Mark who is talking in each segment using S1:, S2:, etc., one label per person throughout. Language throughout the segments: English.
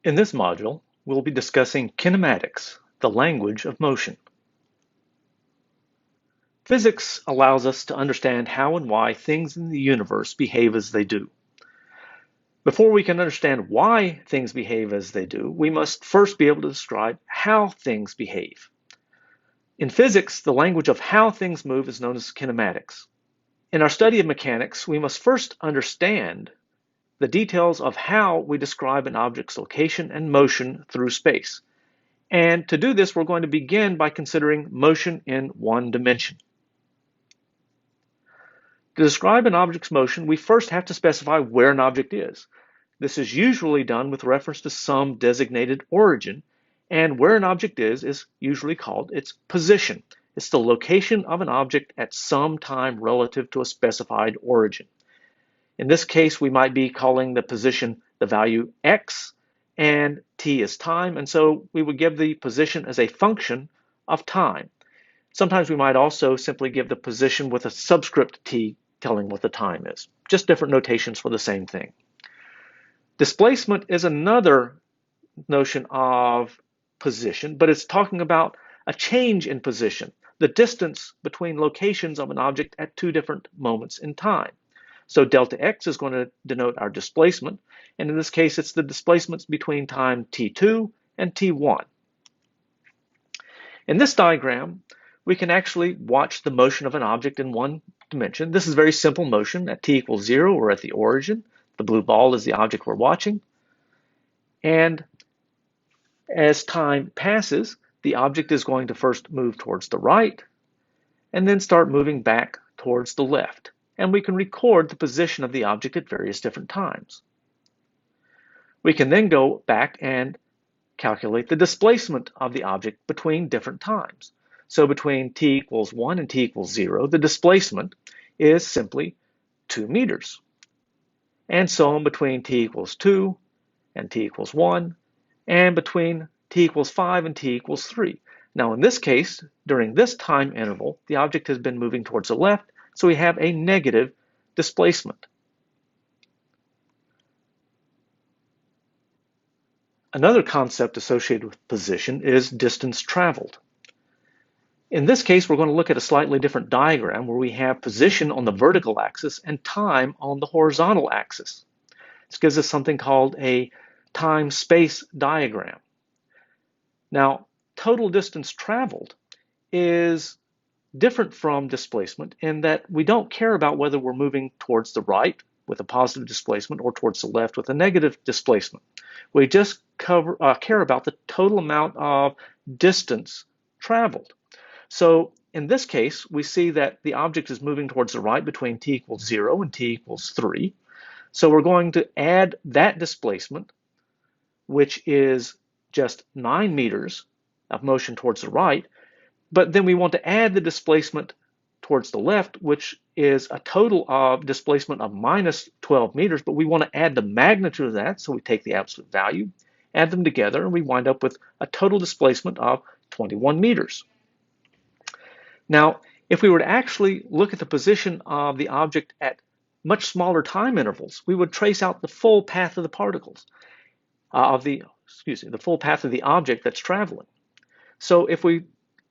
S1: In this module, we'll be discussing kinematics, the language of motion. Physics allows us to understand how and why things in the universe behave as they do. Before we can understand why things behave as they do, we must first be able to describe how things behave. In physics, the language of how things move is known as kinematics. In our study of mechanics, we must first understand the details of how we describe an object's location and motion through space. And to do this, we're going to begin by considering motion in one dimension. To describe an object's motion, we first have to specify where an object is. This is usually done with reference to some designated origin, and where an object is usually called its position. It's the location of an object at some time relative to a specified origin. In this case, we might be calling the position the value x, and t is time, and so we would give the position as a function of time. Sometimes we might also simply give the position with a subscript t telling what the time is. Just different notations for the same thing. Displacement is another notion of position, but it's talking about a change in position, the distance between locations of an object at two different moments in time. So delta x is going to denote our displacement, and in this case it's the displacements between time t2 and t1. In this diagram, we can actually watch the motion of an object in one dimension. This is very simple motion at t equals 0 or at the origin. The blue ball is the object we're watching. And as time passes, the object is going to first move towards the right and then start moving back towards the left. And we can record the position of the object at various different times. We can then go back and calculate the displacement of the object between different times. So between t equals 1 and t equals 0, the displacement is simply 2 meters. And so on between t equals 2 and t equals 1, and between t equals 5 and t equals 3. Now in this case, during this time interval, the object has been moving towards the left, so we have a negative displacement. Another concept associated with position is distance traveled. In this case, we're going to look at a slightly different diagram where we have position on the vertical axis and time on the horizontal axis. This gives us something called a time-space diagram. Now, total distance traveled is different from displacement in that we don't care about whether we're moving towards the right with a positive displacement or towards the left with a negative displacement. We just care about the total amount of distance traveled. So in this case, we see that the object is moving towards the right between t equals 0 and t equals 3. So we're going to add that displacement, which is just 9 meters of motion towards the right, but then we want to add the displacement towards the left, which is a total of displacement of minus 12 meters, but we want to add the magnitude of that, so we take the absolute value, add them together, and we wind up with a total displacement of 21 meters. Now, if we were to actually look at the position of the object at much smaller time intervals, we would trace out the full path of the particles, the full path of the object that's traveling. So if we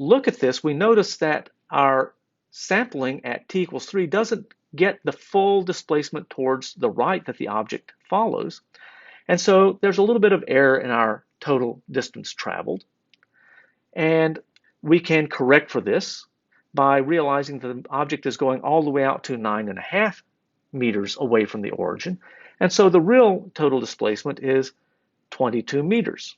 S1: look at this, we notice that our sampling at t equals 3 doesn't get the full displacement towards the right that the object follows. And so there's a little bit of error in our total distance traveled. And we can correct for this by realizing that the object is going all the way out to 9.5 meters away from the origin. And so the real total displacement is 22 meters.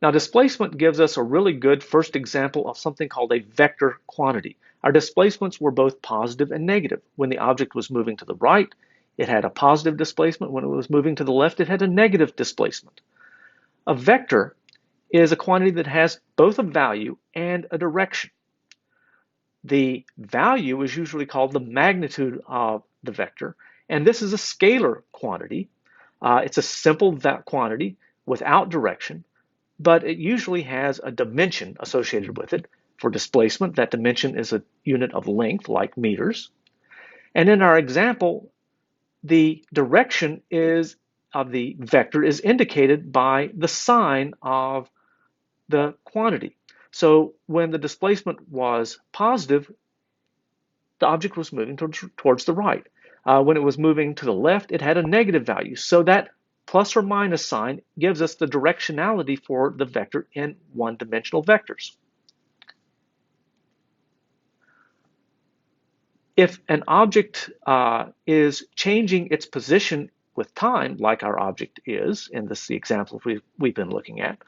S1: Now, displacement gives us a really good first example of something called a vector quantity. Our displacements were both positive and negative. When the object was moving to the right, it had a positive displacement. When it was moving to the left, it had a negative displacement. A vector is a quantity that has both a value and a direction. The value is usually called the magnitude of the vector, and this is a scalar quantity. It's a simple quantity without direction, but it usually has a dimension associated with it. For displacement, that dimension is a unit of length, like meters. And in our example, the direction is of the vector is indicated by the sign of the quantity. So when the displacement was positive, the object was moving towards the right. When it was moving to the left, it had a negative value. So that plus or minus sign gives us the directionality for the vector in one-dimensional vectors. If an object is changing its position with time, like our object is, in the example we've been looking at,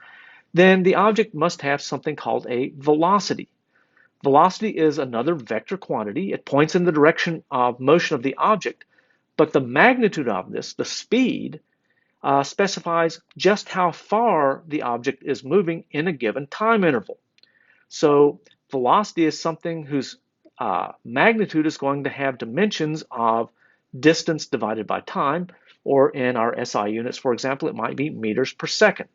S1: then the object must have something called a velocity. Velocity is another vector quantity. It points in the direction of motion of the object, but the magnitude of this, the speed, specifies just how far the object is moving in a given time interval. So velocity is something whose magnitude is going to have dimensions of distance divided by time, or in our SI units, for example, it might be meters per second.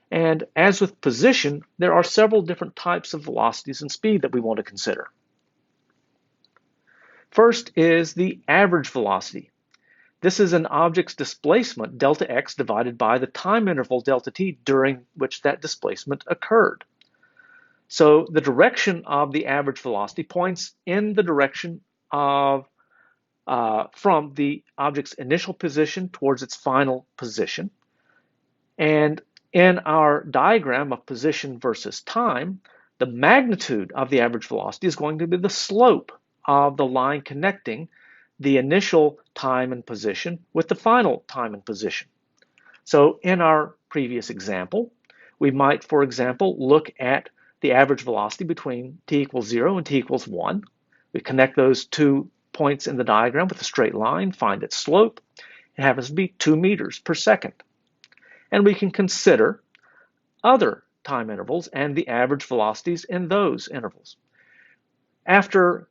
S1: And as with position, there are several different types of velocities and speed that we want to consider. First is the average velocity. This is an object's displacement, delta x, divided by the time interval, delta t, during which that displacement occurred. So the direction of the average velocity points in the direction of from the object's initial position towards its final position. And in our diagram of position versus time, the magnitude of the average velocity is going to be the slope of the line connecting the initial time and position with the final time and position. So in our previous example, we might, for example, look at the average velocity between t equals 0 and t equals 1. We connect those 2 points in the diagram with a straight line, find its slope. It happens to be 2 meters per second. And we can consider other time intervals and the average velocities in those intervals. After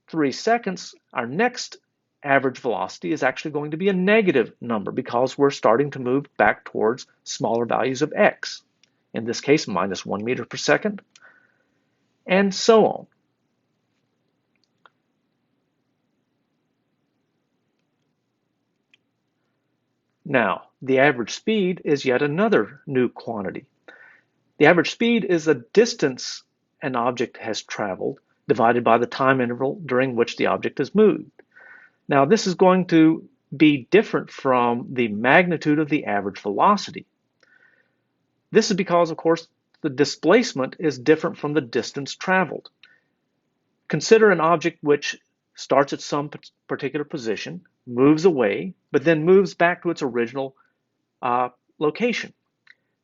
S1: 3 seconds, our next average velocity is actually going to be a negative number because we're starting to move back towards smaller values of x. In this case, minus 1 meter per second, and so on. Now, the average speed is yet another new quantity. The average speed is the distance an object has traveled divided by the time interval during which the object has moved. Now, this is going to be different from the magnitude of the average velocity. This is because, of course, the displacement is different from the distance traveled. Consider an object which starts at some particular position, moves away, but then moves back to its original location.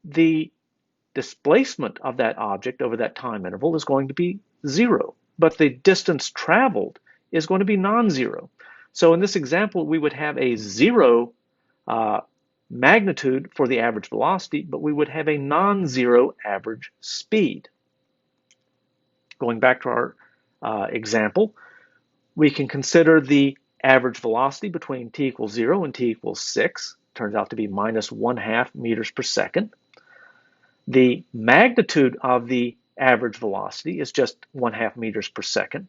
S1: The displacement of that object over that time interval is going to be 0, but the distance traveled is going to be non-zero. So in this example, we would have a 0 magnitude for the average velocity, but we would have a non-zero average speed. Going back to our example, we can consider the average velocity between t equals 0 and t equals 6. Turns out to be minus 1/2 meters per second. The magnitude of the average velocity is just 1/2 meters per second.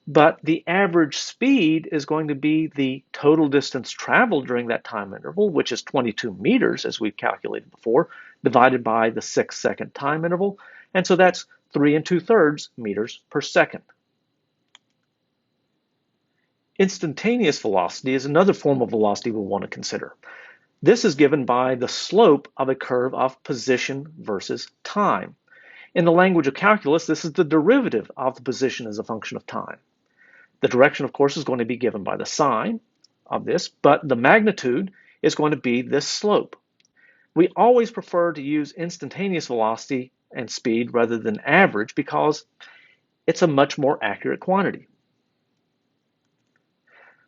S1: But the average speed is going to be the total distance traveled during that time interval, which is 22 meters, as we've calculated before, divided by the 6-second time interval. And so that's 3 2/3 meters per second. Instantaneous velocity is another form of velocity we'll want to consider. This is given by the slope of a curve of position versus time. In the language of calculus, this is the derivative of the position as a function of time. The direction, of course, is going to be given by the sign of this, but the magnitude is going to be this slope. We always prefer to use instantaneous velocity and speed rather than average because it's a much more accurate quantity.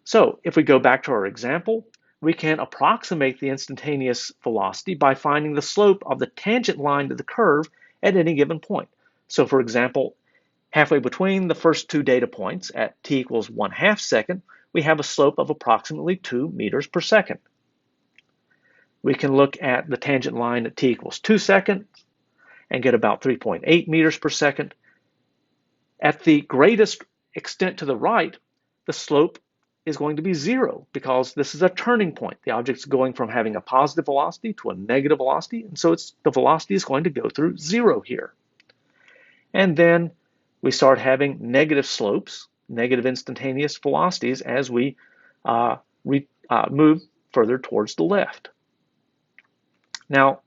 S1: So if we go back to our example, we can approximate the instantaneous velocity by finding the slope of the tangent line to the curve at any given point. So for example, halfway between the first 2 data points at t equals 1/2 second, we have a slope of approximately 2 meters per second. We can look at the tangent line at t equals 2 seconds and get about 3.8 meters per second. At the greatest extent to the right, the slope is going to be 0 because this is a turning point. The object's going from having a positive velocity to a negative velocity, and so the velocity is going to go through 0 here. And then we start having negative slopes, negative instantaneous velocities as we move further towards the left. Now,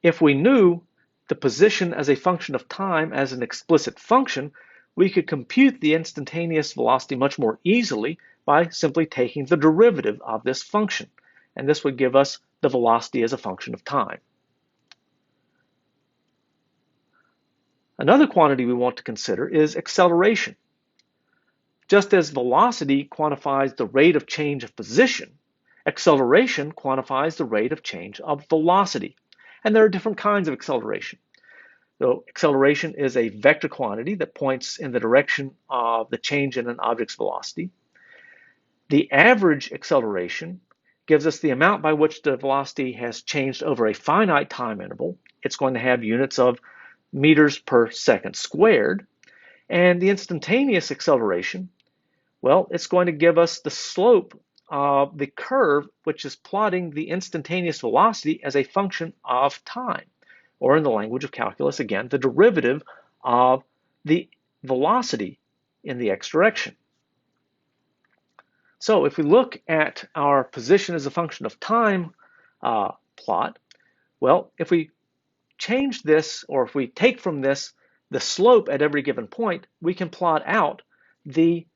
S1: if we knew the position as a function of time as an explicit function, we could compute the instantaneous velocity much more easily by simply taking the derivative of this function. And this would give us the velocity as a function of time. Another quantity we want to consider is acceleration. Just as velocity quantifies the rate of change of position, acceleration quantifies the rate of change of velocity. And there are different kinds of acceleration. So acceleration is a vector quantity that points in the direction of the change in an object's velocity. The average acceleration gives us the amount by which the velocity has changed over a finite time interval. It's going to have units of meters per second squared. And the instantaneous acceleration, well, it's going to give us the slope of the curve, which is plotting the instantaneous velocity as a function of time. Or in the language of calculus, again, the derivative of the velocity in the x direction. So if we look at our position as a function of time plot, well, if we change this, or if we take from this the slope at every given point, we can plot out the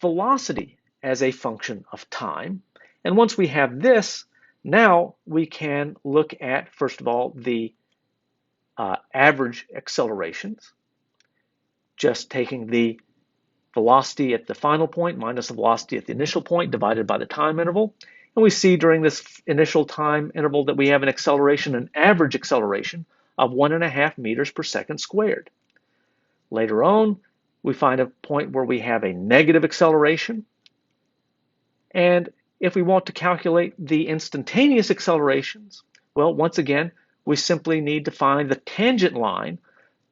S1: velocity as a function of time. And once we have this, now we can look at, first of all, the average accelerations, just taking the velocity at the final point minus the velocity at the initial point divided by the time interval. And we see during this initial time interval that we have an average acceleration of 1.5 meters per second squared. Later on, we find a point where we have a negative acceleration. And if we want to calculate the instantaneous accelerations, well, once again, we simply need to find the tangent line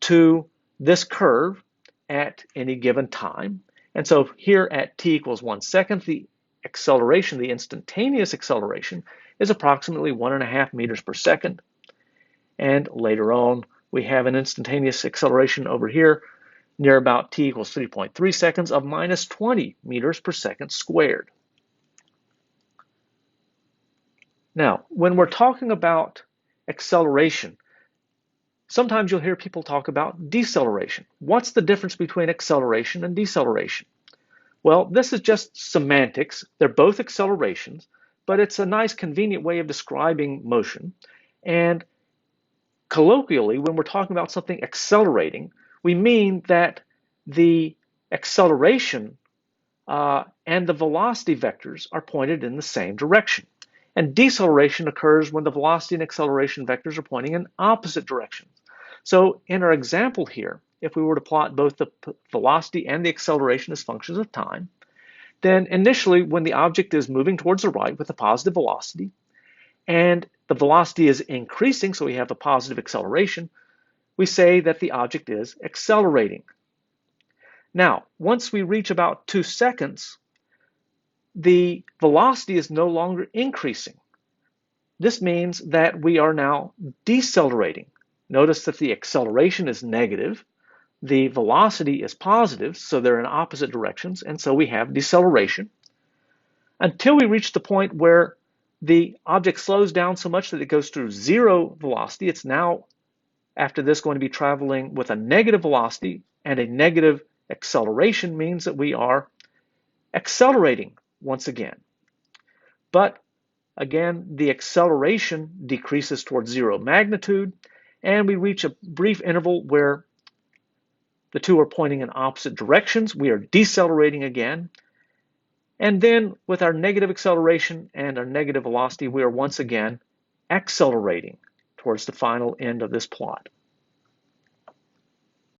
S1: to this curve at any given time. And so here at t equals 1 second, the acceleration, the instantaneous acceleration, is approximately 1.5 meters per second. And later on, we have an instantaneous acceleration over here near about t equals 3.3 seconds of minus 20 meters per second squared. Now, when we're talking about acceleration, sometimes you'll hear people talk about deceleration. What's the difference between acceleration and deceleration? Well, this is just semantics. They're both accelerations, but it's a nice, convenient way of describing motion. And colloquially, when we're talking about something accelerating, we mean that the acceleration and the velocity vectors are pointed in the same direction. And deceleration occurs when the velocity and acceleration vectors are pointing in opposite directions. So in our example here, if we were to plot both the velocity and the acceleration as functions of time, then initially when the object is moving towards the right with a positive velocity, and the velocity is increasing, so we have a positive acceleration, we say that the object is accelerating. Now, once we reach about 2 seconds, the velocity is no longer increasing. This means that we are now decelerating. Notice that the acceleration is negative, the velocity is positive, so they're in opposite directions, and so we have deceleration, until we reach the point where the object slows down so much that it goes through 0 velocity. It's now, after this, going to be traveling with a negative velocity, and a negative acceleration means that we are accelerating once again. But again, the acceleration decreases towards 0 magnitude, and we reach a brief interval where the two are pointing in opposite directions. We are decelerating again. And then with our negative acceleration and our negative velocity, we are once again accelerating towards the final end of this plot.